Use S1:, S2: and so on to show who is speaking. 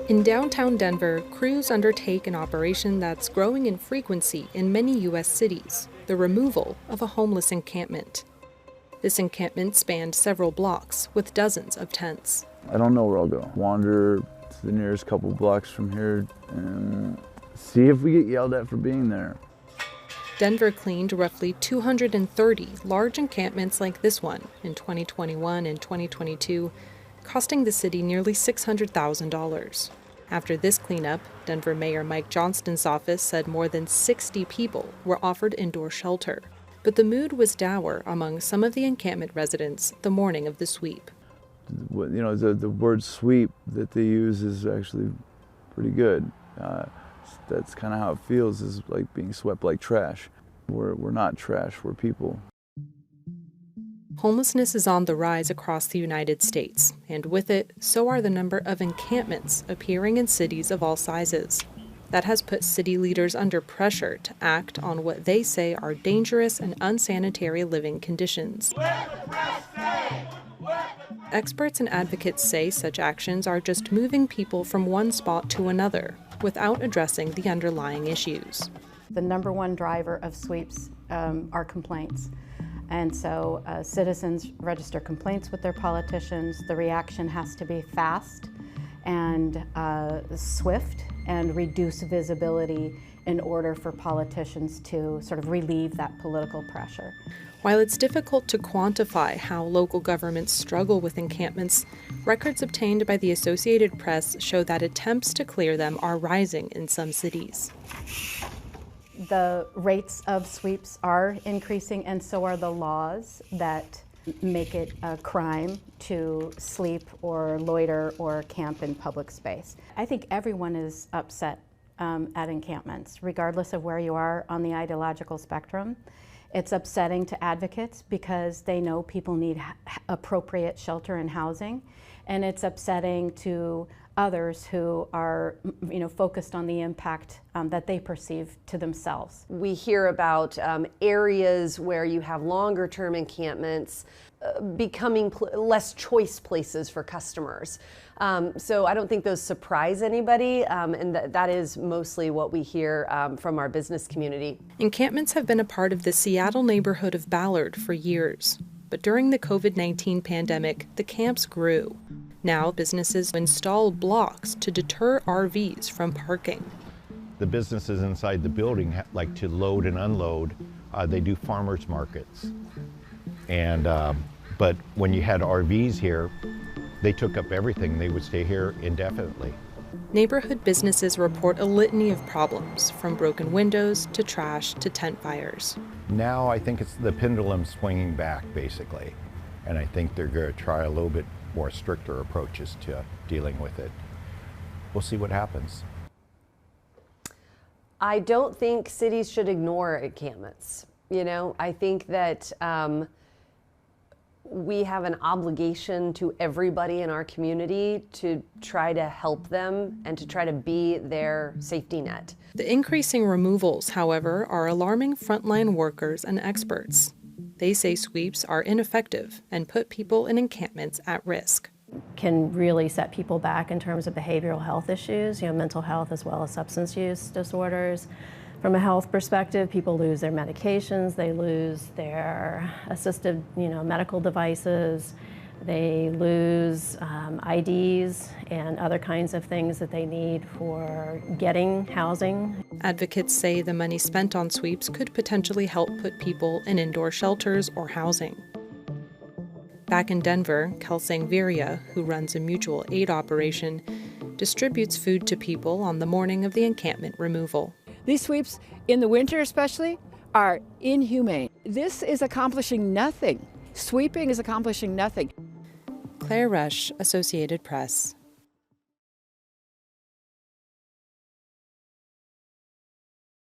S1: In downtown Denver, crews undertake an operation that's growing in frequency in many U.S. cities, the removal of a homeless encampment. This encampment spanned several blocks with dozens of tents.
S2: I don't know where I'll go. Wander to the nearest couple blocks from here and see if we get yelled at for being there.
S1: Denver cleaned roughly 230 large encampments like this one in 2021 and 2022, costing the city nearly $600,000. After this cleanup, Denver Mayor Mike Johnston's office said more than 60 people were offered indoor shelter. But the mood was dour among some of the encampment residents the morning of the sweep.
S2: You know, the word sweep that they use is actually pretty good. That's kind of how it feels, is like being swept like trash. We're not trash, we're people.
S1: Homelessness is on the rise across the United States, and with it, so are the number of encampments appearing in cities of all sizes. That has put city leaders under pressure to act on what they say are dangerous and unsanitary living conditions. Experts and advocates say such actions are just moving people from one spot to another without addressing the underlying issues.
S3: The number one driver of sweeps are complaints. And so citizens register complaints with their politicians. The reaction has to be fast and swift and reduce visibility in order for politicians to sort of relieve that political pressure.
S1: While it's difficult to quantify how local governments struggle with encampments, records obtained by the Associated Press show that attempts to clear them are rising in some cities.
S3: The rates of sweeps are increasing, and so are the laws that make it a crime to sleep or loiter or camp in public space. I think everyone is upset at encampments, regardless of where you are on the ideological spectrum. It's upsetting to advocates because they know people need appropriate shelter and housing, and it's upsetting to others who are, focused on the impact that they perceive to themselves.
S4: We hear about areas where you have longer term encampments becoming less choice places for customers. So I don't think those surprise anybody, and that is mostly what we hear from our business community.
S1: Encampments have been a part of the Seattle neighborhood of Ballard for years, but during the COVID-19 pandemic, the camps grew. Now businesses install blocks to deter RVs from parking.
S5: The businesses inside the building like to load and unload. They do farmers markets. And but when you had RVs here, they took up everything. They would stay here indefinitely.
S1: Neighborhood businesses report a litany of problems, from broken windows to trash to tent fires.
S5: Now I think it's the pendulum swinging back, basically. And I think they're going to try a little bit more stricter approaches to dealing with it. We'll see what happens.
S4: I don't think cities should ignore encampments. I think that we have an obligation to everybody in our community to try to help them and to try to be their safety net.
S1: The increasing removals, however, are alarming frontline workers and experts. They say sweeps are ineffective and put people in encampments at risk.
S6: Can really set people back in terms of behavioral health issues, mental health as well as substance use disorders. From a health perspective, people lose their medications, they lose their assisted, medical devices, they lose IDs and other kinds of things that they need for getting housing. Advocates say the money spent on sweeps could potentially help put people in indoor shelters or housing. Back in Denver, Kelsang Viria, who runs a mutual aid operation, distributes food to people on the morning of the encampment removal.
S7: These sweeps, in the winter especially, are inhumane. This is accomplishing nothing. Sweeping is accomplishing nothing.
S1: Claire Rush, Associated Press.